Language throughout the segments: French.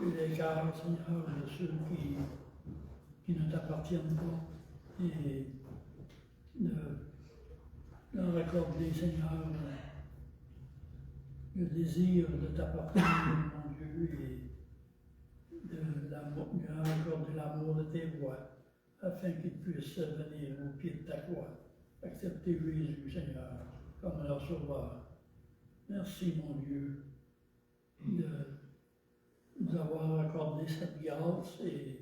et l'écart, Seigneur, de ceux qui ne t'appartiennent pas, et de leur accorder, Seigneur, le désir de t'appartenir, mon Dieu, et de leur accorder l'amour de tes voies, afin qu'ils puissent venir au pied de ta croix, accepter Jésus, Seigneur, comme leur sauveur. Merci, mon Dieu, de nous avoir accordé cette grâce et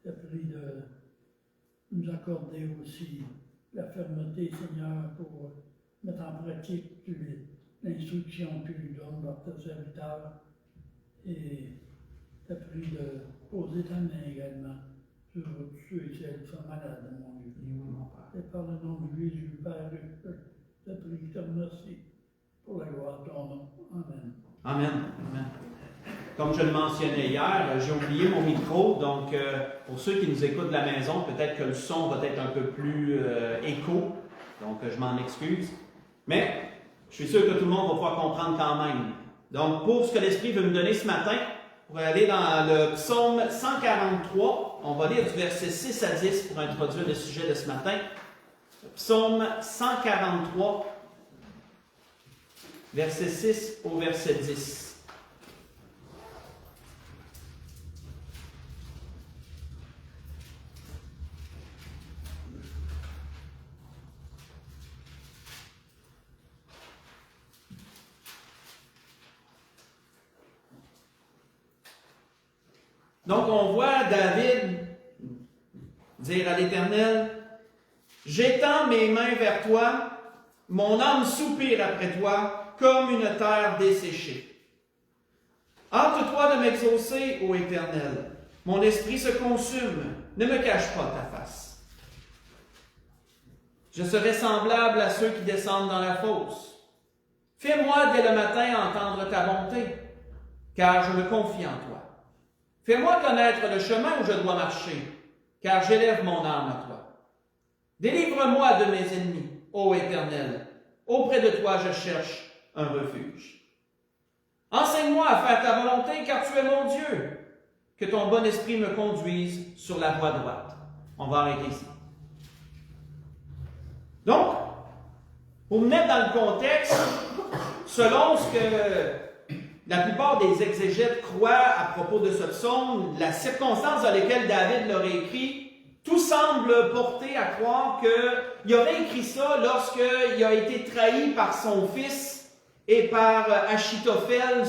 te prie de nous accorder aussi la fermeté, Seigneur, pour mettre en pratique l'instruction que tu nous donnes par tes serviteurs. Et te prie de poser ta main également sur tous ceux et celles qui sont malades, mon Dieu. Et par le nom de Jésus, Père, je te prie, je te remercie pour la gloire de ton nom. Amen. Amen. Amen. Comme je le mentionnais hier, j'ai oublié mon micro, donc pour ceux qui nous écoutent de la maison, peut-être que le son va être un peu plus écho, donc je m'en excuse. Mais je suis sûr que tout le monde va pouvoir comprendre quand même. Donc pour ce que l'Esprit veut me donner ce matin, pour aller dans le psaume 143, on va lire du verset 6 à 10 pour introduire le sujet de ce matin. Psaume 143, verset 6 au verset 10. Donc, on voit David dire à l'Éternel, « J'étends mes mains vers toi, mon âme soupire après toi, comme une terre desséchée. Hâte-toi de m'exaucer, ô Éternel. Mon esprit se consume, ne me cache pas ta face. Je serai semblable à ceux qui descendent dans la fosse. Fais-moi dès le matin entendre ta bonté, car je me confie en toi. Fais-moi connaître le chemin où je dois marcher, car j'élève mon âme à toi. Délivre-moi de mes ennemis, ô Éternel. Auprès de toi, je cherche un refuge. Enseigne-moi à faire ta volonté, car tu es mon Dieu. Que ton bon esprit me conduise sur la voie droite. On va arrêter ici. Donc, pour me mettre dans le contexte, selon ce que la plupart des exégètes croient à propos de ce psaume, la circonstance dans laquelle David l'aurait écrit, tout semble porter à croire qu'il aurait écrit ça lorsqu'il a été trahi par son fils et par Achitophel,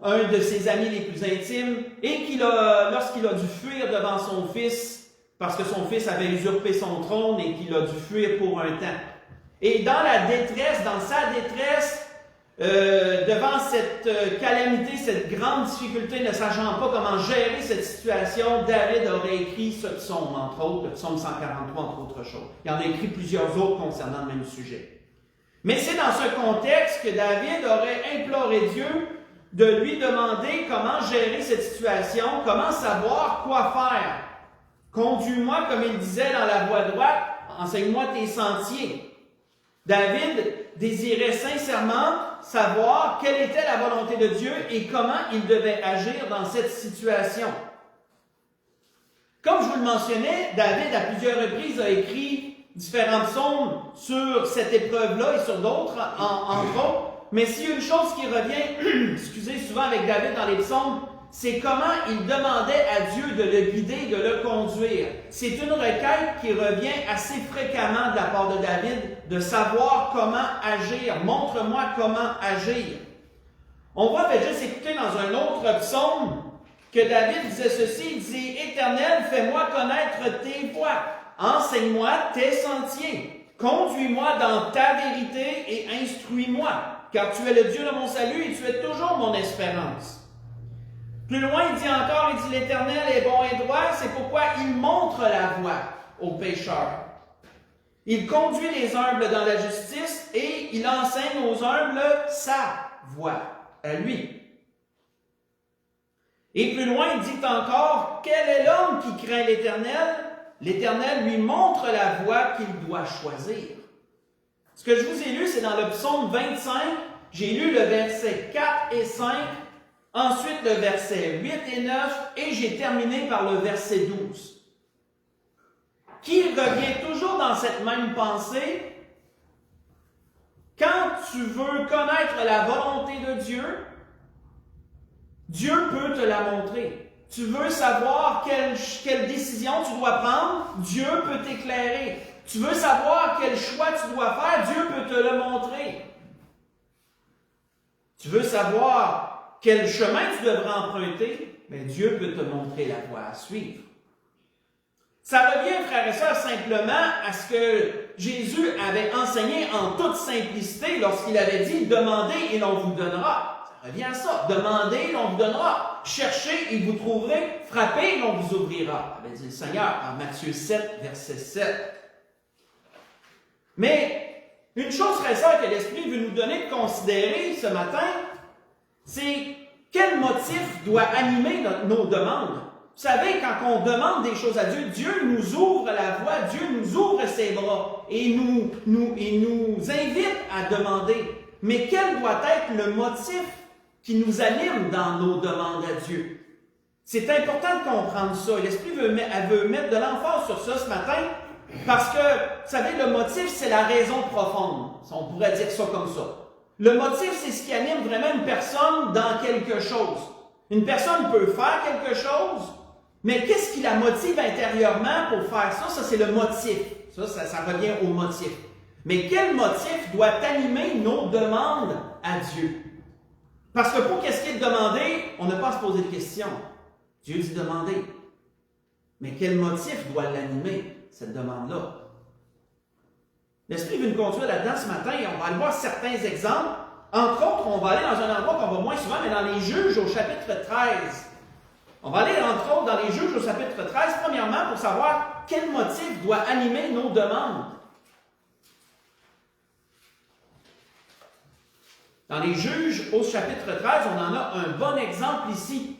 un de ses amis les plus intimes, et lorsqu'il a dû fuir devant son fils, parce que son fils avait usurpé son trône et qu'il a dû fuir pour un temps. Et dans la détresse, dans sa détresse, devant cette calamité, cette grande difficulté, ne sachant pas comment gérer cette situation, David aurait écrit ce psaume, entre autres, le psaume 143, entre autres choses. Il en a écrit plusieurs autres concernant le même sujet. Mais c'est dans ce contexte que David aurait imploré Dieu de lui demander comment gérer cette situation, comment savoir quoi faire. Conduis-moi, comme il disait, dans la voie droite, enseigne-moi tes sentiers. David désirait sincèrement savoir quelle était la volonté de Dieu et comment il devait agir dans cette situation. Comme je vous le mentionnais, David à plusieurs reprises a écrit différents psaumes sur cette épreuve-là et sur d'autres, entre autres. Mais s'il y a une chose qui revient, souvent avec David dans les psaumes, c'est comment il demandait à Dieu de le guider, de le conduire. C'est une requête qui revient assez fréquemment de la part de David, de savoir comment agir. Montre-moi comment agir. On va juste écouter dans un autre psaume que David disait ceci, il dit « Éternel, fais-moi connaître tes voies, enseigne-moi tes sentiers, conduis-moi dans ta vérité et instruis-moi, car tu es le Dieu de mon salut et tu es toujours mon espérance. » Plus loin, il dit encore, il dit « L'Éternel est bon et droit, c'est pourquoi il montre la voie aux pécheurs. Il conduit les humbles dans la justice et il enseigne aux humbles sa voie, à lui. » Et plus loin, il dit encore « Quel est l'homme qui craint l'Éternel? L'Éternel lui montre la voie qu'il doit choisir. » Ce que je vous ai lu, c'est dans le psaume 25. J'ai lu le verset 4 et 5. ensuite le verset 8 et 9, et j'ai terminé par le verset 12, qui revient toujours dans cette même pensée. Quand tu veux connaître la volonté de Dieu, Dieu peut te la montrer. Tu veux savoir quelle décision tu dois prendre, Dieu peut t'éclairer. Tu veux savoir quel choix tu dois faire, Dieu peut te le montrer. Tu veux savoir quel chemin tu devrais emprunter, mais Dieu peut te montrer la voie à suivre. Ça revient, frères et sœurs, simplement à ce que Jésus avait enseigné en toute simplicité lorsqu'il avait dit « Demandez et l'on vous donnera ». Ça revient à ça. « Demandez et l'on vous donnera. Cherchez et vous trouverez. Frappez et l'on vous ouvrira », avait dit le Seigneur en Matthieu 7, verset 7. Mais une chose, frères et sœurs, que l'Esprit veut nous donner de considérer ce matin, c'est quel motif doit animer nos demandes. Vous savez, quand on demande des choses à Dieu, Dieu nous ouvre la voie, Dieu nous ouvre ses bras et nous invite à demander. Mais quel doit être le motif qui nous anime dans nos demandes à Dieu? C'est important de comprendre ça. L'Esprit veut mettre de l'emphase sur ça ce matin parce que, vous savez, le motif, c'est la raison profonde. On pourrait dire ça comme ça. Le motif, c'est ce qui anime vraiment une personne dans quelque chose. Une personne peut faire quelque chose, mais qu'est-ce qui la motive intérieurement pour faire ça? Ça, c'est le motif. Ça revient au motif. Mais quel motif doit animer nos demandes à Dieu? Parce que pour qu'est-ce qui est demandé, on n'a pas à se poser de questions. Dieu dit demander. Mais quel motif doit l'animer, cette demande-là? L'Esprit veut nous conduire là-dedans ce matin et on va aller voir certains exemples. Entre autres, on va aller dans un endroit qu'on va moins souvent, mais dans les Juges au chapitre 13. On va aller, entre autres, dans les Juges au chapitre 13, premièrement, pour savoir quel motif doit animer nos demandes. Dans les Juges au chapitre 13, on en a un bon exemple ici.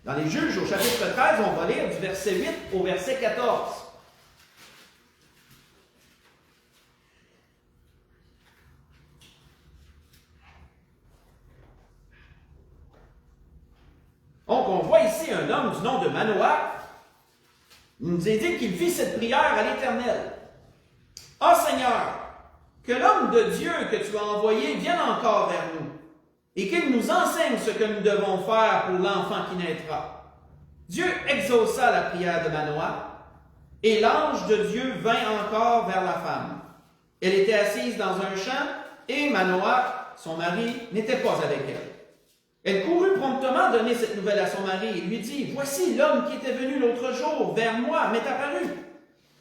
Dans les Juges au chapitre 13, on va lire du verset 8 au verset 14. Donc, on voit ici un homme du nom de Manoach. Il nous est dit qu'il fit cette prière à l'Éternel. « Ah Seigneur, que l'homme de Dieu que tu as envoyé vienne encore vers nous, et qu'il nous enseigne ce que nous devons faire pour l'enfant qui naîtra. » Dieu exauça la prière de Manoach, et l'ange de Dieu vint encore vers la femme. Elle était assise dans un champ, et Manoach, son mari, n'était pas avec elle. Elle courut promptement donner cette nouvelle à son mari et lui dit, « Voici l'homme qui était venu l'autre jour vers moi m'est apparu. »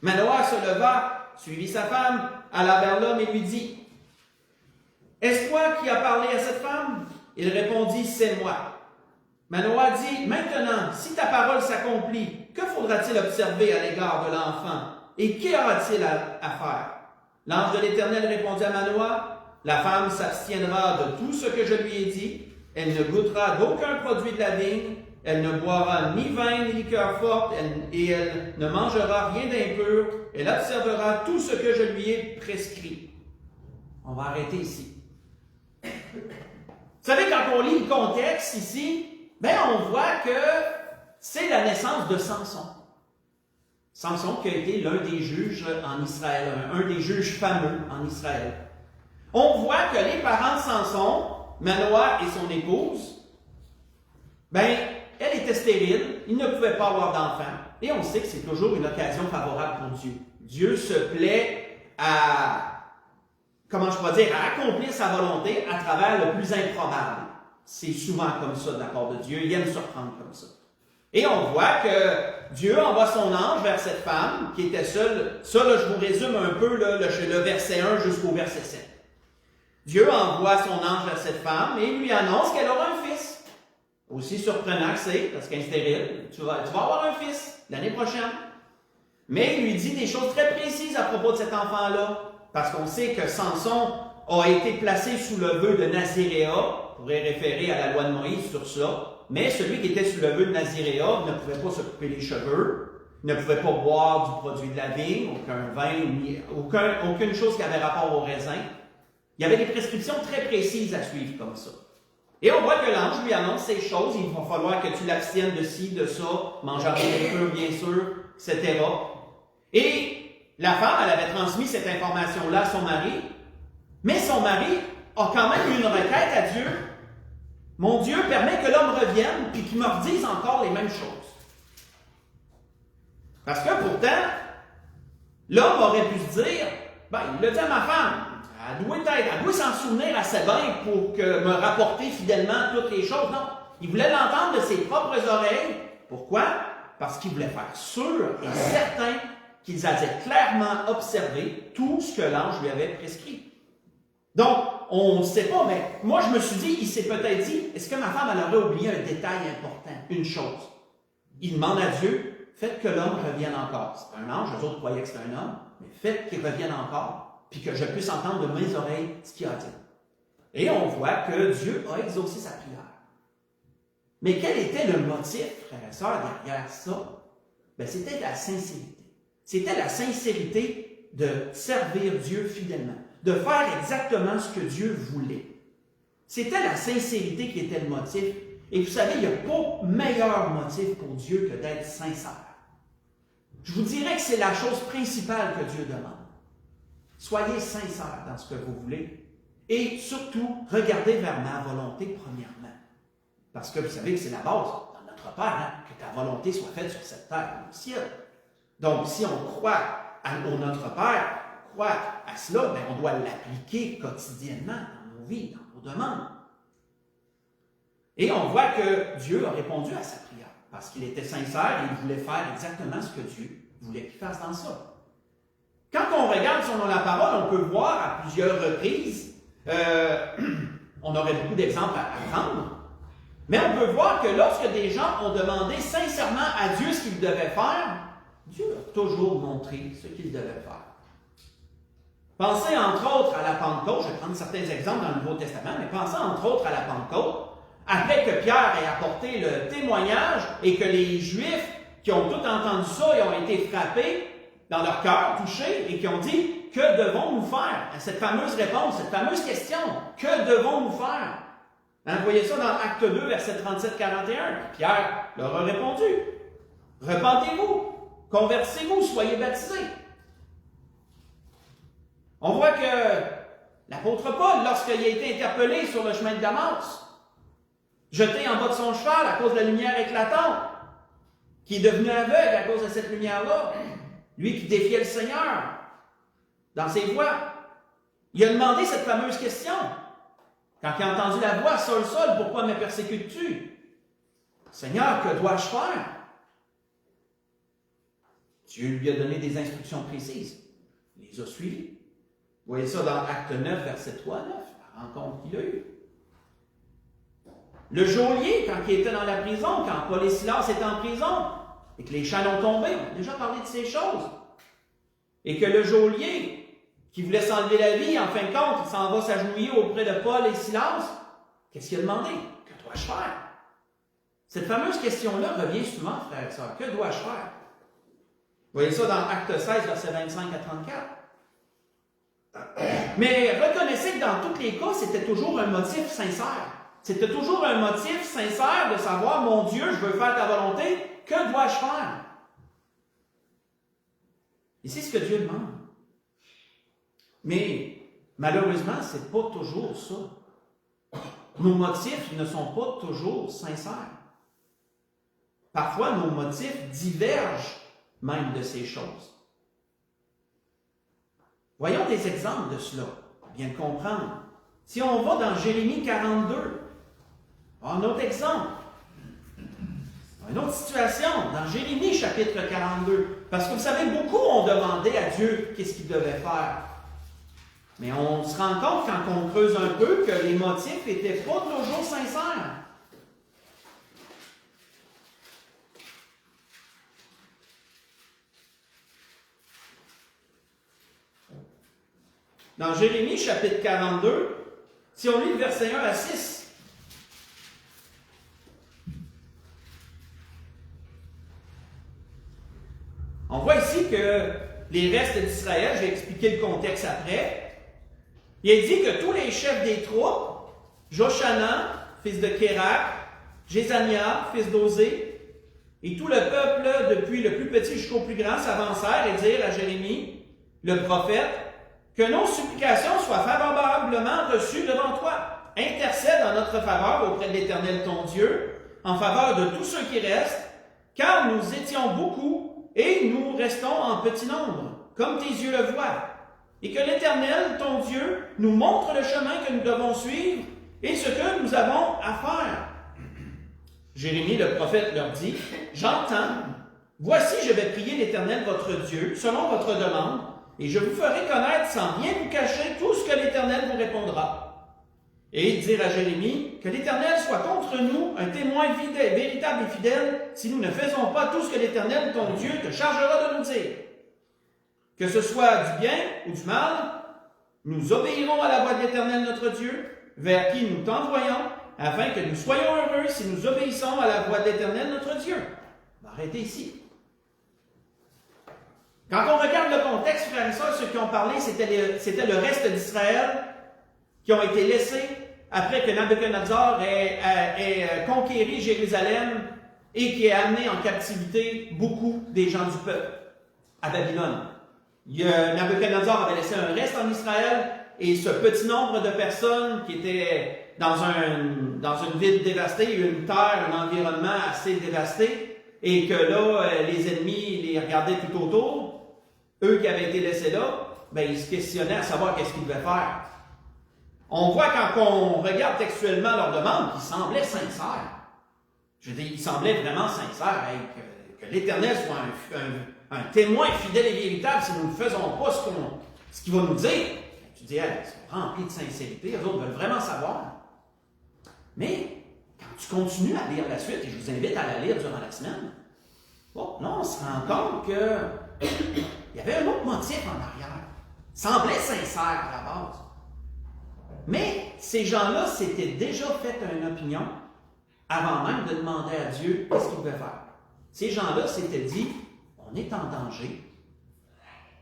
Manoach se leva, suivit sa femme, alla vers l'homme et lui dit, « Est-ce toi qui as parlé à cette femme? » Il répondit, « C'est moi. » Manoach dit, « Maintenant, si ta parole s'accomplit, que faudra-t-il observer à l'égard de l'enfant? Et qu'y aura-t-il à faire? » L'ange de l'Éternel répondit à Manoach, « La femme s'abstiendra de tout ce que je lui ai dit. Elle ne goûtera d'aucun produit de la vigne, elle ne boira ni vin ni liqueur forte, et elle ne mangera rien d'impur, elle observera tout ce que je lui ai prescrit. » On va arrêter ici. Vous savez, quand on lit le contexte ici, on voit que c'est la naissance de Samson. Samson qui a été l'un des juges en Israël, un des juges fameux en Israël. On voit que les parents de Samson, Manoach et son épouse, elle était stérile, il ne pouvait pas avoir d'enfant. Et on sait que c'est toujours une occasion favorable pour Dieu. Dieu se plaît à accomplir sa volonté à travers le plus improbable. C'est souvent comme ça de la part de Dieu, il aime surprendre comme ça. Et on voit que Dieu envoie son ange vers cette femme qui était seule. Ça, là, je vous résume un peu le verset 1 jusqu'au verset 7. Dieu envoie son ange vers cette femme et lui annonce qu'elle aura un fils. Aussi surprenant que c'est, parce qu'elle est stérile, tu vas avoir un fils l'année prochaine. Mais il lui dit des choses très précises à propos de cet enfant-là, parce qu'on sait que Samson a été placé sous le vœu de Naziréa, on pourrait référer à la loi de Moïse sur ça, mais celui qui était sous le vœu de Naziréa ne pouvait pas se couper les cheveux. ne pouvait pas boire du produit de la vigne, aucun vin, aucune chose qui avait rapport au raisin. Il y avait des prescriptions très précises à suivre comme ça. Et on voit que l'ange lui annonce ces choses, il va falloir que tu l'abstiennes de ci, de ça, manger rien pur, bien sûr, etc. Et la femme, elle avait transmis cette information-là à son mari, mais son mari a quand même eu une requête à Dieu. Mon Dieu permet que l'homme revienne puis qu'il me redise encore les mêmes choses. Parce que pourtant, l'homme aurait pu se dire, il l'a dit à ma femme, elle doit s'en souvenir assez bien pour me rapporter fidèlement toutes les choses. Non, il voulait l'entendre de ses propres oreilles. Pourquoi? Parce qu'il voulait faire sûr et certain qu'ils avaient clairement observé tout ce que l'ange lui avait prescrit. Donc, on ne sait pas, mais moi je me suis dit, il s'est peut-être dit, est-ce que ma femme elle aurait oublié un détail important, une chose? Il demande à Dieu, faites que l'homme revienne encore. C'est un ange, les autres croyaient que c'était un homme, mais faites qu'il revienne encore, puis que je puisse entendre de mes oreilles ce qu'il a dit. Et on voit que Dieu a exaucé sa prière. Mais quel était le motif, frères et sœurs, derrière ça? C'était la sincérité. C'était la sincérité de servir Dieu fidèlement, de faire exactement ce que Dieu voulait. C'était la sincérité qui était le motif. Et vous savez, il n'y a pas meilleur motif pour Dieu que d'être sincère. Je vous dirais que c'est la chose principale que Dieu demande. Soyez sincères dans ce que vous voulez et surtout, regardez vers ma volonté premièrement. Parce que vous savez que c'est la base dans notre Père, que ta volonté soit faite sur cette terre comme au ciel. Donc, si on croit au Notre Père, croit à cela, on doit l'appliquer quotidiennement dans nos vies, dans nos demandes. Et on voit que Dieu a répondu à sa prière, parce qu'il était sincère et il voulait faire exactement ce que Dieu voulait qu'il fasse dans ça. Quand on regarde selon la parole, on peut voir à plusieurs reprises, on aurait beaucoup d'exemples à prendre, mais on peut voir que lorsque des gens ont demandé sincèrement à Dieu ce qu'ils devaient faire, Dieu a toujours montré ce qu'ils devaient faire. Pensez entre autres à la Pentecôte, je vais prendre certains exemples dans le Nouveau Testament, mais pensez entre autres à la Pentecôte, après que Pierre ait apporté le témoignage et que les Juifs qui ont tout entendu ça et ont été frappés dans leur cœur, touchés, et qui ont dit, que devons-nous faire? Cette fameuse réponse, cette fameuse question, que devons-nous faire? Vous voyez ça dans Acte 2, verset 37-41. Pierre leur a répondu, repentez-vous, convertissez-vous, soyez baptisés. On voit que l'apôtre Paul, lorsqu'il a été interpellé sur le chemin de Damas, jeté en bas de son cheval à cause de la lumière éclatante, qui est devenu aveugle à cause de cette lumière-là, lui qui défiait le Seigneur dans ses voies, il a demandé cette fameuse question. Quand il a entendu la voix, Saul, Saul, pourquoi me persécutes-tu? Seigneur, que dois-je faire? Dieu lui a donné des instructions précises. Il les a suivies. Vous voyez ça dans Acte 9, verset 3 à 9, la rencontre qu'il a eue. Le geôlier, quand il était dans la prison, quand Paul et Silas étaient en prison, et que les chaînes ont tombé, on a déjà parlé de ces choses. Et que le geôlier, qui voulait s'enlever la vie, en fin de compte, il s'en va s'agenouiller auprès de Paul et Silas. Qu'est-ce qu'il a demandé? Que dois-je faire? Cette fameuse question-là revient souvent, frères et sœurs. Que dois-je faire? Vous voyez ça dans Acte 16, versets 25 à 34. Mais reconnaissez que dans tous les cas, c'était toujours un motif sincère. C'était toujours un motif sincère de savoir, mon Dieu, je veux faire ta volonté, que dois-je faire? Et c'est ce que Dieu demande. Mais malheureusement, ce n'est pas toujours ça. Nos motifs ne sont pas toujours sincères. Parfois, nos motifs divergent même de ces choses. Voyons des exemples de cela, pour bien le comprendre. Si on va dans Jérémie 42, un autre exemple, une autre situation, dans Jérémie chapitre 42, parce que vous savez, beaucoup ont demandé à Dieu qu'est-ce qu'il devait faire. Mais on se rend compte, quand on creuse un peu, que les motifs n'étaient pas toujours sincères. Dans Jérémie chapitre 42, si on lit le verset 1 à 6, que les restes d'Israël, je vais expliquer le contexte après, il a dit que tous les chefs des troupes, Joshanan, fils de Kérak, Jézania, fils d'Osée, et tout le peuple, depuis le plus petit jusqu'au plus grand, s'avancèrent et dirent à Jérémie, le prophète, que nos supplications soient favorablement reçues devant toi. Intercède en notre faveur auprès de l'Éternel ton Dieu, en faveur de tous ceux qui restent, car nous étions beaucoup et nous restons en petit nombre, comme tes yeux le voient. Et que l'Éternel ton Dieu nous montre le chemin que nous devons suivre et ce que nous avons à faire. Jérémie le prophète leur dit, j'entends, voici je vais prier l'Éternel votre Dieu, selon votre demande, et je vous ferai connaître sans rien vous cacher tout ce que l'Éternel vous répondra. Et ils dirent à Jérémie, que l'Éternel soit contre nous un témoin véritable et fidèle, si nous ne faisons pas tout ce que l'Éternel ton Dieu te chargera de nous dire. Que ce soit du bien ou du mal, nous obéirons à la voix de l'Éternel notre Dieu, vers qui nous t'envoyons, afin que nous soyons heureux si nous obéissons à la voix de l'Éternel notre Dieu. On va arrêter ici. Quand on regarde le contexte, frères et sœurs, ceux qui ont parlé, c'était le reste d'Israël qui ont été laissés après que Nabuchodonosor ait conquéri Jérusalem et qui ait amené en captivité beaucoup des gens du peuple à Babylone. Nabuchodonosor avait laissé un reste en Israël et ce petit nombre de personnes qui étaient dans une ville dévastée, une terre, un environnement assez dévasté, et que là, les ennemis les regardaient tout autour, eux qui avaient été laissés là, ben, ils se questionnaient à savoir qu'est-ce qu'ils devaient faire. On voit quand on regarde textuellement leur demande qu'ils semblaient sincères. Je veux dire, ils semblaient vraiment sincères, que l'Éternel soit un témoin fidèle et véritable si nous ne faisons pas ce qu'il va nous dire. Tu dis, ils sont remplis de sincérité, les autres veulent vraiment savoir. Mais, quand tu continues à lire la suite, et je vous invite à la lire durant la semaine, bon, là, on se rend compte qu'il y avait un autre motif en arrière. Il semblait sincère à la base. Mais, ces gens-là s'étaient déjà fait une opinion avant même de demander à Dieu qu'est-ce qu'il devait faire. Ces gens-là s'étaient dit, on est en danger,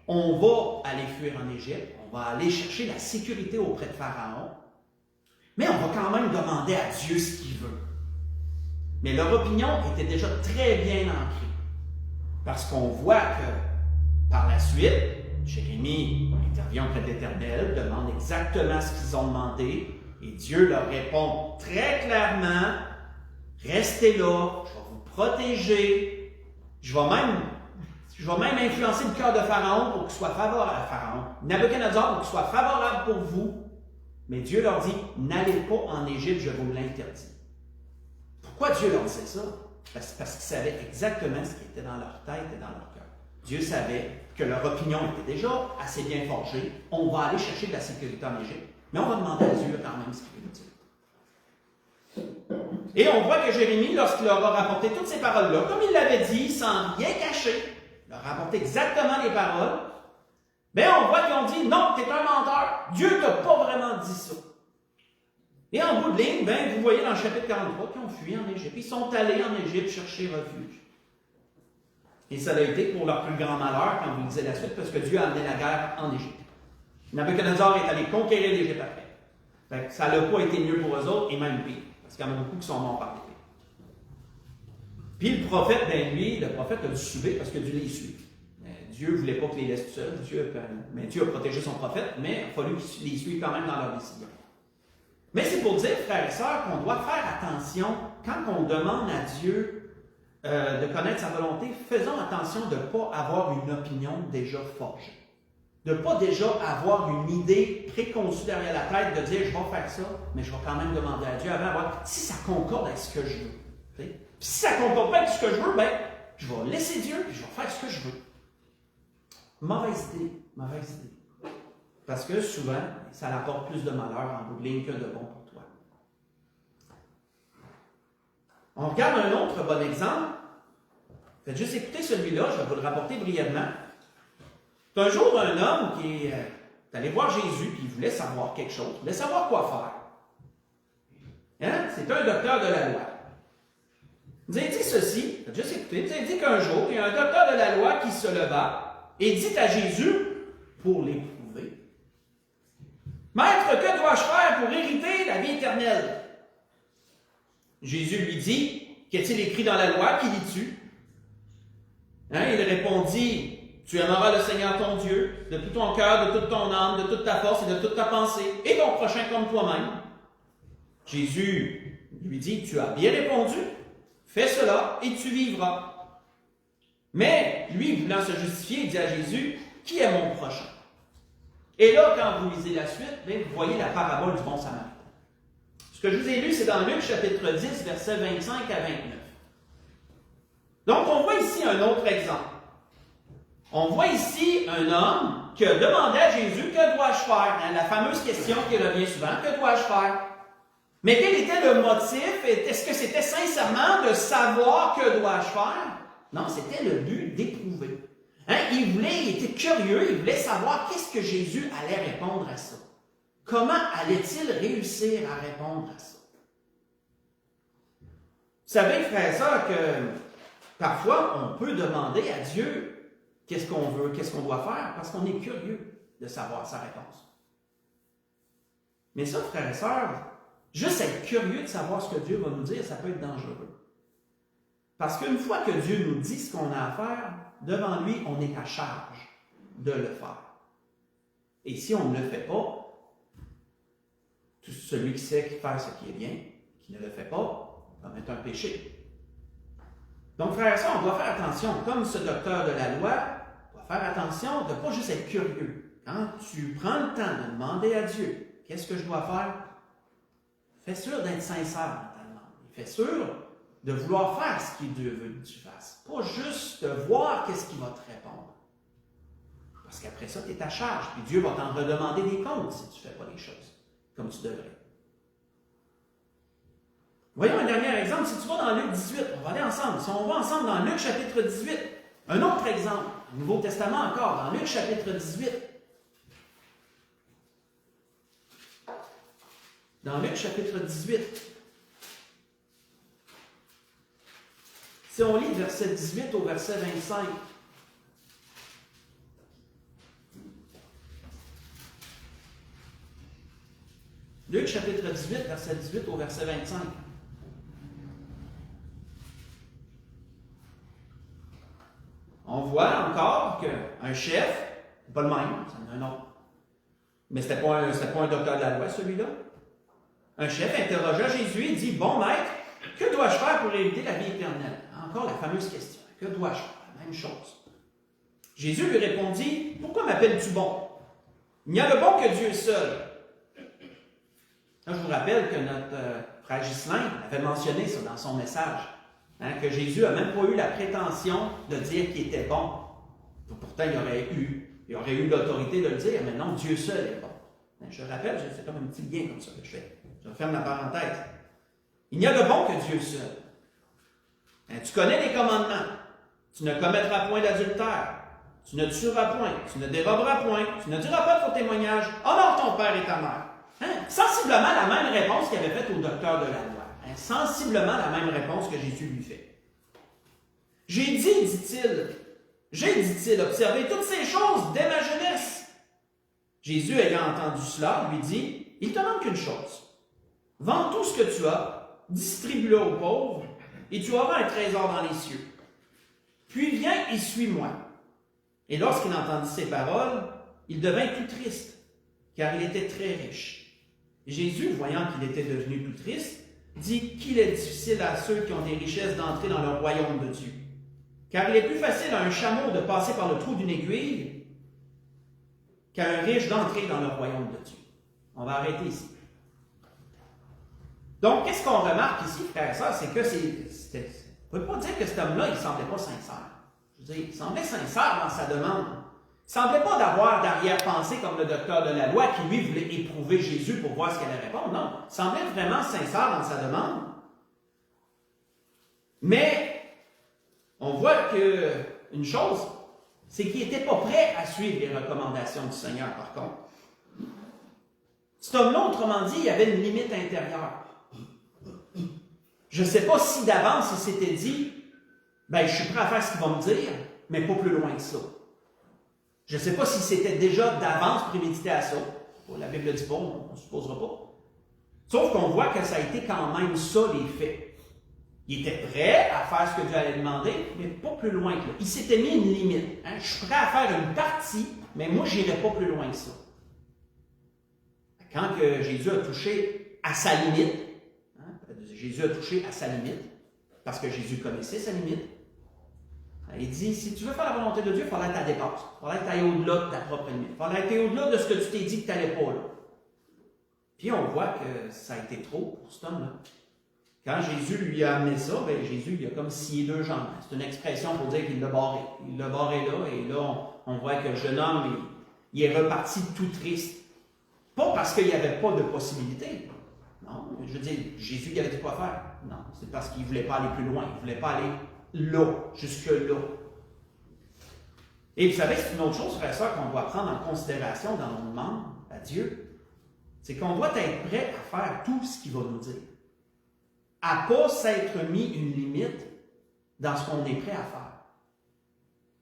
on va aller fuir en Égypte, on va aller chercher la sécurité auprès de Pharaon, mais on va quand même demander à Dieu ce qu'il veut. Mais leur opinion était déjà très bien ancrée. Parce qu'on voit que, par la suite, Jérémie intervient auprès de l'Éternel, demande exactement ce qu'ils ont demandé, et Dieu leur répond très clairement, restez là, je vais vous protéger, je vais même influencer le cœur de Pharaon pour qu'il soit favorable à Pharaon. Nabuchodonosor pour qu'il soit favorable pour vous. Mais Dieu leur dit, n'allez pas en Égypte, je vous l'interdis. Pourquoi Dieu leur disait ça? Parce qu'il savait exactement ce qui était dans leur tête et dans leur cœur. Dieu savait que leur opinion était déjà assez bien forgée. On va aller chercher de la sécurité en Égypte. Mais on va demander à Dieu quand même ce qu'il veut nous dire. Et on voit que Jérémie, lorsqu'il leur a rapporté toutes ces paroles-là, comme il l'avait dit, sans rien cacher, il leur a rapporté exactement les paroles, bien, on voit qu'ils ont dit, non, tu es un menteur. Dieu ne t'a pas vraiment dit ça. Et en bout de ligne, bien, vous voyez dans le chapitre 43 qu'ils ont fui en Égypte. Ils sont allés en Égypte chercher refuge. Et ça a été pour leur plus grand malheur quand vous lisez la suite, parce que Dieu a amené la guerre en Égypte. Nabuchodonosor est allé conquérir l'Égypte après. Fait que ça n'a pas été mieux pour eux autres, et même pire. Parce qu'il y en a beaucoup qui sont morts par l'épée. Puis le prophète, le prophète a dû subir parce qu'il a dû les suivre. Dieu ne voulait pas qu'il les laisse tout seuls. Dieu a protégé son prophète, mais il a fallu qu'il les suive quand même dans leur décision. Mais c'est pour dire, frères et sœurs, qu'on doit faire attention quand on demande à Dieu de connaître sa volonté. Faisons attention de ne pas avoir une opinion déjà forgée. De ne pas déjà avoir une idée préconçue derrière la tête, de dire je vais faire ça, mais je vais quand même demander à Dieu avant de voir si ça concorde avec ce que je veux. Puis si ça ne concorde pas avec ce que je veux, bien, je vais laisser Dieu et je vais faire ce que je veux. Mauvaise idée. Parce que souvent, ça apporte plus de malheur en bout de ligne que de bon pour toi. On regarde un autre bon exemple. Faites juste écouter celui-là, je vais vous le rapporter brièvement. C'est un jour un homme qui est allé voir Jésus et il voulait savoir quelque chose, il voulait savoir quoi faire. Hein? C'est un docteur de la loi. Il nous a dit ceci, faites juste écouter, il nous a dit qu'un jour, il y a un docteur de la loi qui se leva et dit à Jésus, pour l'éprouver, « Maître, que dois-je faire pour hériter la vie éternelle? » Jésus lui dit, « Qu'est-il écrit dans la loi? Qui lis-tu? » Il répondit, « Tu aimeras le Seigneur ton Dieu de tout ton cœur, de toute ton âme, de toute ta force et de toute ta pensée, et ton prochain comme toi-même. » Jésus lui dit, « Tu as bien répondu, fais cela et tu vivras. » Mais lui, voulant se justifier, il dit à Jésus, « Qui est mon prochain? » Et là, quand vous lisez la suite, vous voyez la parabole du bon samaritain. Ce que je vous ai lu, c'est dans Luc chapitre 10, versets 25 à 29. Donc, on voit ici un autre exemple. On voit ici un homme qui a demandé à Jésus, « Que dois-je faire? » La fameuse question qui revient souvent, « Que dois-je faire? » Mais quel était le motif? Est-ce que c'était sincèrement de savoir que dois-je faire? Non, c'était le but d'éprouver. Il était curieux, il voulait savoir qu'est-ce que Jésus allait répondre à ça. Comment allait-il réussir à répondre à ça? Vous savez, frères et sœurs, que parfois on peut demander à Dieu qu'est-ce qu'on veut, qu'est-ce qu'on doit faire, parce qu'on est curieux de savoir sa réponse. Mais ça, frères et sœurs, juste être curieux de savoir ce que Dieu va nous dire, ça peut être dangereux. Parce qu'une fois que Dieu nous dit ce qu'on a à faire, devant lui, on est à charge de le faire. Et si on ne le fait pas, tout celui qui sait faire ce qui est bien, qui ne le fait pas, commet un péché. Donc, frères et sœurs, on doit faire attention. Comme ce docteur de la loi, on doit faire attention de ne pas juste être curieux. Quand tu prends le temps de demander à Dieu, qu'est-ce que je dois faire? Fais sûr d'être sincère dans ta demande. Fais sûr de vouloir faire ce qu'il Dieu veut que tu fasses. Pas juste de voir qu'est-ce qu'il va te répondre. Parce qu'après ça, tu es à charge. Puis Dieu va t'en redemander des comptes si tu ne fais pas les choses comme tu devrais. Voyons un dernier exemple. Si tu vas dans Luc 18, on va aller ensemble. Si on va ensemble dans Luc chapitre 18, un autre exemple, Nouveau Testament encore, dans Luc chapitre 18. Dans Luc chapitre 18, si on lit verset 18 au verset 25, Luc chapitre 18, verset 18 au verset 25. On voit encore qu'un chef, pas le même, c'est un autre, mais c'était pas un docteur de la loi celui-là. Un chef interrogea Jésus et dit, « Bon maître, que dois-je faire pour hériter la vie éternelle? » Encore la fameuse question. Que dois-je faire? La même chose. Jésus lui répondit, « Pourquoi m'appelles-tu bon? Il n'y a de bon que Dieu seul. » Là, je vous rappelle que notre frère Ghislain avait mentionné ça dans son message, que Jésus n'a même pas eu la prétention de dire qu'il était bon. Pourtant, il aurait eu l'autorité de le dire, mais non, Dieu seul est bon. Je rappelle, c'est comme un petit lien comme ça que je fais. Je ferme la parenthèse. Il n'y a de bon que Dieu seul. Tu connais les commandements. Tu ne commettras point d'adultère. Tu ne tueras point. Tu ne déroberas point. Tu ne diras pas de faux témoignage. Honore ton père et ta mère. Sensiblement la même réponse qu'il avait faite au docteur de la loi. Sensiblement la même réponse que Jésus lui fait. J'ai dit-il, observé toutes ces choses dès ma jeunesse. Jésus, ayant entendu cela, lui dit, « Il te manque une chose. Vends tout ce que tu as, distribue-le aux pauvres, et tu auras un trésor dans les cieux. Puis viens et suis-moi. » Et lorsqu'il entendit ces paroles, il devint tout triste, car il était très riche. Jésus, voyant qu'il était devenu tout triste, dit qu'il est difficile à ceux qui ont des richesses d'entrer dans le royaume de Dieu. Car il est plus facile à un chameau de passer par le trou d'une aiguille qu'à un riche d'entrer dans le royaume de Dieu. On va arrêter ici. Donc, qu'est-ce qu'on remarque ici, frère et sœurs, c'est que on ne peut pas dire que cet homme-là, il ne semblait pas sincère. Je veux dire, il semblait sincère dans sa demande. Il ne semblait pas d'avoir d'arrière-pensée comme le docteur de la loi qui, lui, voulait éprouver Jésus pour voir ce qu'elle allait répondre. Non, il semblait vraiment sincère dans sa demande. Mais, on voit qu'une chose, c'est qu'il n'était pas prêt à suivre les recommandations du Seigneur, par contre. Cet homme-là, autrement dit, il avait une limite intérieure. Je ne sais pas si d'avance il s'était dit, je suis prêt à faire ce qu'il va me dire, mais pas plus loin que ça. Je ne sais pas si c'était déjà d'avance prémédité à ça. La Bible ne dit pas, on ne supposera pas. Sauf qu'on voit que ça a été quand même ça, les faits. Il était prêt à faire ce que Dieu allait demander, mais pas plus loin que là. Il s'était mis une limite. Hein? Je suis prêt à faire une partie, mais moi, je n'irai pas plus loin que ça. Quand que Jésus a touché à sa limite, hein? Jésus a touché à sa limite, parce que Jésus connaissait sa limite, il dit, si tu veux faire la volonté de Dieu, il faudrait que tu la dépasses. Il faudrait que tu ailles au-delà de ta propre limite. Il faudrait que tu ailles au-delà de ce que tu t'es dit que tu n'allais pas là. Puis on voit que ça a été trop pour cet homme-là. Quand Jésus lui a amené ça, bien, Jésus il a comme scié deux jambes. C'est une expression pour dire qu'il l'a barré. Il l'a barré là, et là, on voit que le jeune homme, il est reparti tout triste. Pas parce qu'il n'y avait pas de possibilité. Non, je veux dire, Jésus il avait dit quoi faire. Non, c'est parce qu'il ne voulait pas aller plus loin. Il ne voulait pas aller là, jusque-là. Et vous savez, c'est une autre chose, frère et sœur, qu'on doit prendre en considération dans nos demandes à Dieu. C'est qu'on doit être prêt à faire tout ce qu'il va nous dire. À ne pas s'être mis une limite dans ce qu'on est prêt à faire.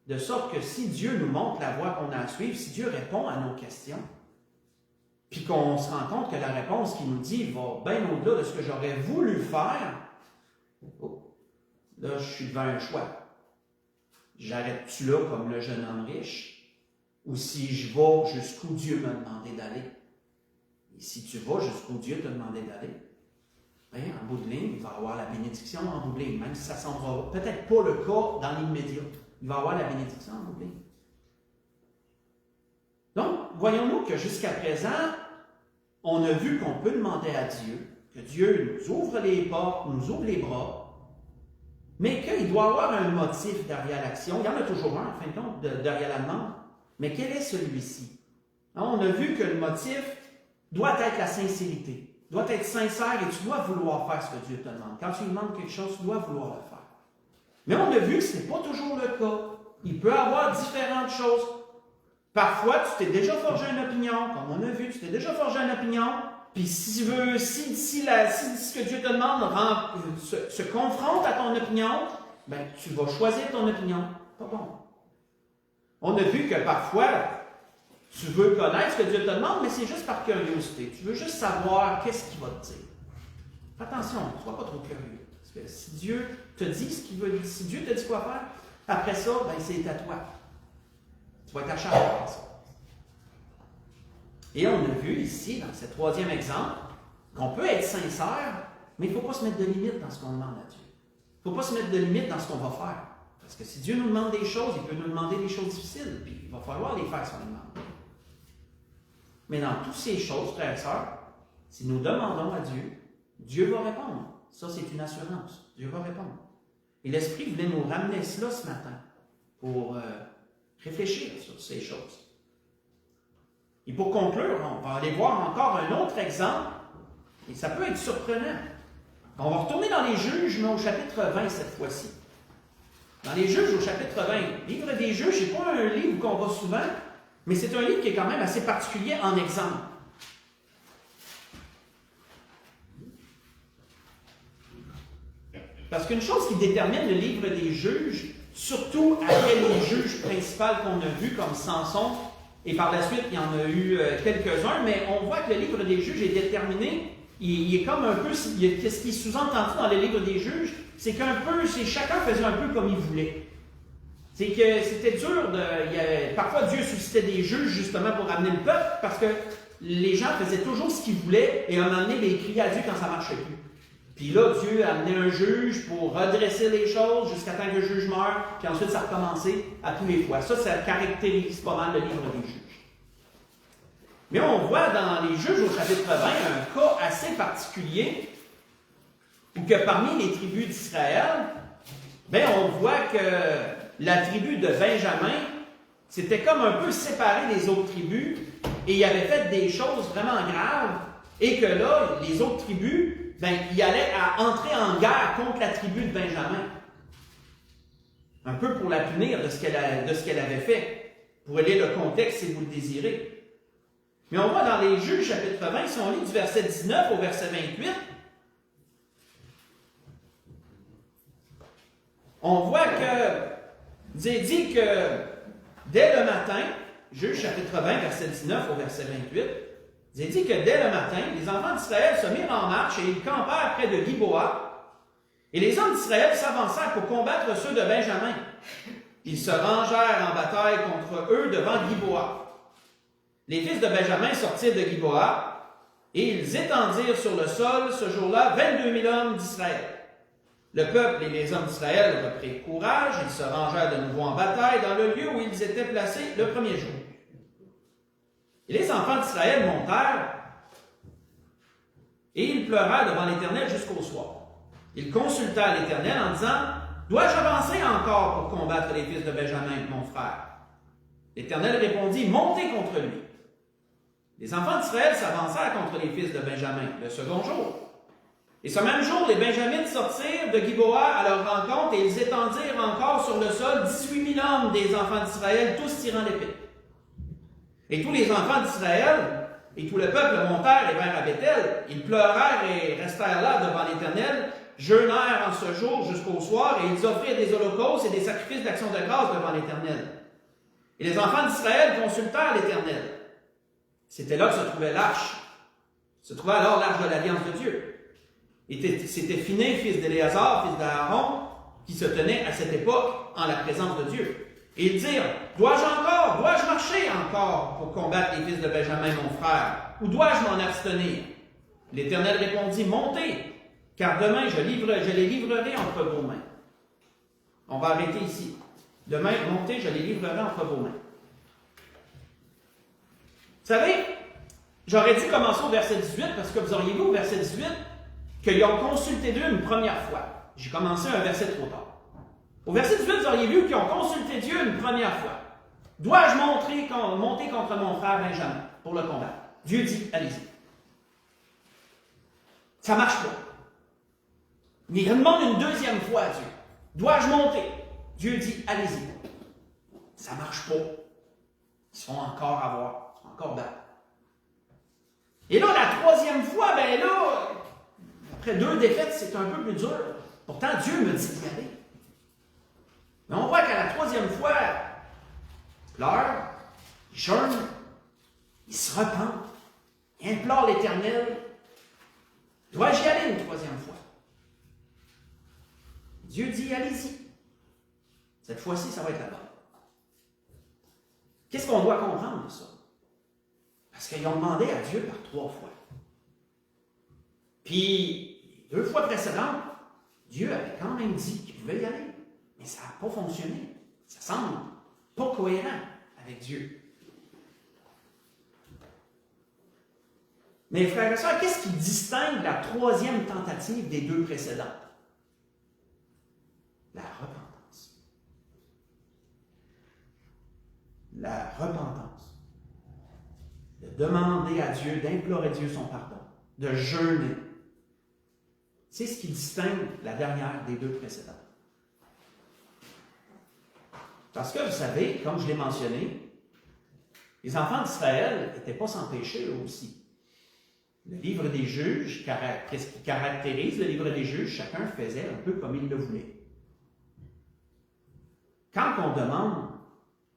De sorte que si Dieu nous montre la voie qu'on a à suivre, si Dieu répond à nos questions, puis qu'on se rend compte que la réponse qu'il nous dit va bien au-delà de ce que j'aurais voulu faire, là, je suis devant un choix. J'arrête-tu là comme le jeune homme riche, ou si je vais jusqu'où Dieu m'a demandé d'aller? Et si tu vas jusqu'où Dieu t'a demandé d'aller, bien, en bout de ligne, il va avoir la bénédiction en bout de ligne, même si ça ne semblera peut-être pas le cas dans l'immédiat. Il va avoir la bénédiction en bout de ligne. Donc, voyons-nous que jusqu'à présent, on a vu qu'on peut demander à Dieu, que Dieu nous ouvre les portes, nous ouvre les bras, mais qu'il doit avoir un motif derrière l'action. Il y en a toujours un, en fin de compte, derrière la demande. Mais quel est celui-ci? On a vu que le motif doit être la sincérité. Doit être sincère et tu dois vouloir faire ce que Dieu te demande. Quand tu lui demandes quelque chose, tu dois vouloir le faire. Mais on a vu que ce n'est pas toujours le cas. Il peut y avoir différentes choses. Parfois, tu t'es déjà forgé une opinion, comme on a vu, tu t'es déjà forgé une opinion, puis si ce que Dieu te demande se confronte à ton opinion, ben, tu vas choisir ton opinion. Pas bon. On a vu que parfois, tu veux connaître ce que Dieu te demande, mais c'est juste par curiosité. Tu veux juste savoir qu'est-ce qu'il va te dire. Fais attention, ne sois pas trop curieux. Parce que si Dieu te dit ce qu'il veut, si Dieu te dit quoi faire, après ça, ben, c'est à toi. Tu vas être à charge après ça. Et on a vu ici, dans ce troisième exemple, qu'on peut être sincère, mais il ne faut pas se mettre de limites dans ce qu'on demande à Dieu. Il ne faut pas se mettre de limites dans ce qu'on va faire. Parce que si Dieu nous demande des choses, il peut nous demander des choses difficiles, puis il va falloir les faire si on les demande. Mais dans toutes ces choses, frères et sœurs, si nous demandons à Dieu, Dieu va répondre. Ça, c'est une assurance. Dieu va répondre. Et l'Esprit voulait nous ramener cela ce matin pour réfléchir sur ces choses. Et pour conclure, on va aller voir encore un autre exemple, et ça peut être surprenant. On va retourner dans les Juges, mais au chapitre 20 cette fois-ci. Dans les Juges, au chapitre 20, livre des Juges, ce n'est pas un livre qu'on voit souvent, mais c'est un livre qui est quand même assez particulier en exemple. Parce qu'une chose qui détermine le livre des Juges, surtout après les juges principaux qu'on a vus, comme Samson, et par la suite, il y en a eu quelques-uns, mais on voit que le livre des Juges est déterminé, il est comme un peu, ce qui est sous-entendu dans le livre des Juges, c'est chacun faisait un peu comme il voulait. C'est que c'était dur, parfois Dieu suscitait des juges justement pour amener le peuple, parce que les gens faisaient toujours ce qu'ils voulaient, et à un moment donné, ils criaient à Dieu quand ça ne marchait plus. Puis là, Dieu a amené un juge pour redresser les choses jusqu'à temps que le juge meure, puis ensuite ça a recommencé à tous les fois. Ça caractérise pas mal le livre des juges. Mais on voit dans les Juges au chapitre 20 un cas assez particulier, où que parmi les tribus d'Israël, on voit que la tribu de Benjamin s'était comme un peu séparée des autres tribus, et il avait fait des choses vraiment graves, et que là, les autres tribus, il allait entrer en guerre contre la tribu de Benjamin. Un peu pour la punir de ce qu'elle avait fait. Vous pouvez lire le contexte si vous le désirez. Mais on voit dans les Juges, chapitre 20, si on lit du verset 19 au verset 28, on voit que Dieu dit que dès le matin, Juge chapitre 20, verset 19 au verset 28, il dit que dès le matin, les enfants d'Israël se mirent en marche et ils campèrent près de Giboa. Et les hommes d'Israël s'avancèrent pour combattre ceux de Benjamin. Ils se rangèrent en bataille contre eux devant Giboa. Les fils de Benjamin sortirent de Giboa et ils étendirent sur le sol ce jour-là 22 000 hommes d'Israël. Le peuple et les hommes d'Israël reprirent courage, ils se rangèrent de nouveau en bataille dans le lieu où ils étaient placés le premier jour. Et les enfants d'Israël montèrent et ils pleurèrent devant l'Éternel jusqu'au soir. Ils consultèrent l'Éternel en disant, « Dois-je avancer encore pour combattre les fils de Benjamin, mon frère? » L'Éternel répondit, « Montez contre lui. » Les enfants d'Israël s'avancèrent contre les fils de Benjamin le second jour. Et ce même jour, les Benjamites sortirent de Giboa à leur rencontre et ils étendirent encore sur le sol 18 000 hommes des enfants d'Israël, tous tirant l'épée. Et tous les enfants d'Israël et tout le peuple montèrent et vinrent à Béthel. Ils pleurèrent et restèrent là devant l'Éternel, jeûnèrent en ce jour jusqu'au soir, et ils offrirent des holocaustes et des sacrifices d'action de grâce devant l'Éternel. Et les enfants d'Israël consultèrent l'Éternel. C'était là que se trouvait l'arche. Se trouvait alors l'arche de l'Alliance de Dieu. C'était Phiné, fils d'Éléazar, fils d'Aaron, qui se tenait à cette époque en la présence de Dieu. Et ils dirent, dois-je marcher encore pour combattre les fils de Benjamin, mon frère, ou dois-je m'en abstenir? L'Éternel répondit, montez, car demain je les livrerai entre vos mains. On va arrêter ici. Demain, montez, je les livrerai entre vos mains. Vous savez, j'aurais dû commencer au verset 18, parce que vous auriez vu au verset 18 qu'ils ont consulté Dieu une première fois. J'ai commencé un verset trop tard. Au verset 18, vous auriez vu qu'ils ont consulté Dieu une première fois. Dois-je monter contre mon frère Benjamin pour le combattre? Dieu dit, allez-y. Ça ne marche pas. Mais il demande une deuxième fois à Dieu. Dois-je monter? Dieu dit, allez-y. Ça ne marche pas. Ils sont encore à voir. Ils sont encore battus. Et là, la troisième fois, ben là, après 2 défaites, c'est un peu plus dur. Pourtant, Dieu me dit d'y aller. Mais on voit qu'à la troisième fois, il pleure, il jeûne, il se repent, il implore l'Éternel. Dois-je y aller une troisième fois? Dieu dit, allez-y. Cette fois-ci, ça va être la bonne. Qu'est-ce qu'on doit comprendre de ça? Parce qu'ils ont demandé à Dieu par 3 fois. Puis, 2 fois précédentes, Dieu avait quand même dit qu'il pouvait y aller. Mais ça n'a pas fonctionné. Ça semble pas cohérent avec Dieu. Mais frères et sœurs, qu'est-ce qui distingue la troisième tentative des 2 précédentes? La repentance. La repentance. De demander à Dieu, d'implorer Dieu son pardon, de jeûner. C'est ce qui distingue la dernière des 2 précédentes. Parce que, vous savez, comme je l'ai mentionné, les enfants d'Israël n'étaient pas sans péché, eux aussi. Le livre des juges, qu'est-ce qui caractérise le livre des juges? Chacun faisait un peu comme il le voulait. Quand on demande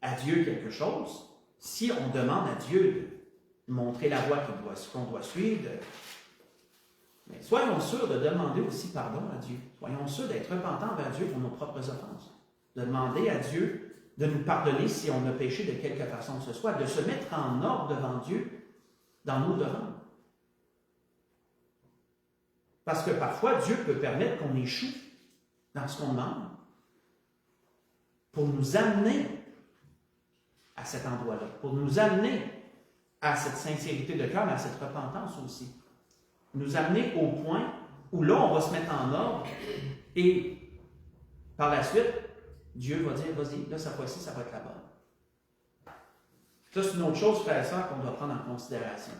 à Dieu quelque chose, si on demande à Dieu de montrer la voie qu'on doit suivre, mais soyons sûrs de demander aussi pardon à Dieu. Soyons sûrs d'être repentants vers Dieu pour nos propres offenses. De demander à Dieu de nous pardonner si on a péché de quelque façon que ce soit, de se mettre en ordre devant Dieu dans nos demandes. Parce que parfois, Dieu peut permettre qu'on échoue dans ce qu'on demande pour nous amener à cet endroit-là, pour nous amener à cette sincérité de cœur, mais à cette repentance aussi. Nous amener au point où là, on va se mettre en ordre et par la suite, Dieu va dire, vas-y, là, cette fois-ci, ça va être la bonne. Ça, c'est une autre chose, frères et sœurs, qu'on doit prendre en considération.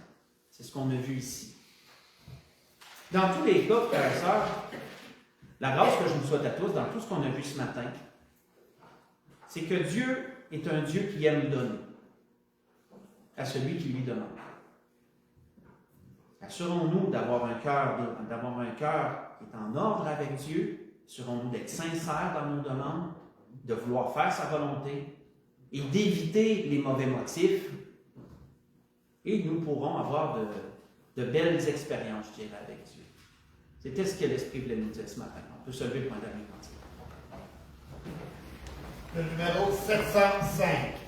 C'est ce qu'on a vu ici. Dans tous les cas, frères et sœurs, la grâce que je vous souhaite à tous, dans tout ce qu'on a vu ce matin, c'est que Dieu est un Dieu qui aime donner à celui qui lui demande. Assurons-nous d'avoir un cœur qui est en ordre avec Dieu. Assurons-nous d'être sincères dans nos demandes, de vouloir faire sa volonté et d'éviter les mauvais motifs. Et nous pourrons avoir de belles expériences, je dirais, avec Dieu. C'était ce que l'Esprit voulait nous dire ce matin. On peut se lever pour un dernier cantique. Le numéro 705.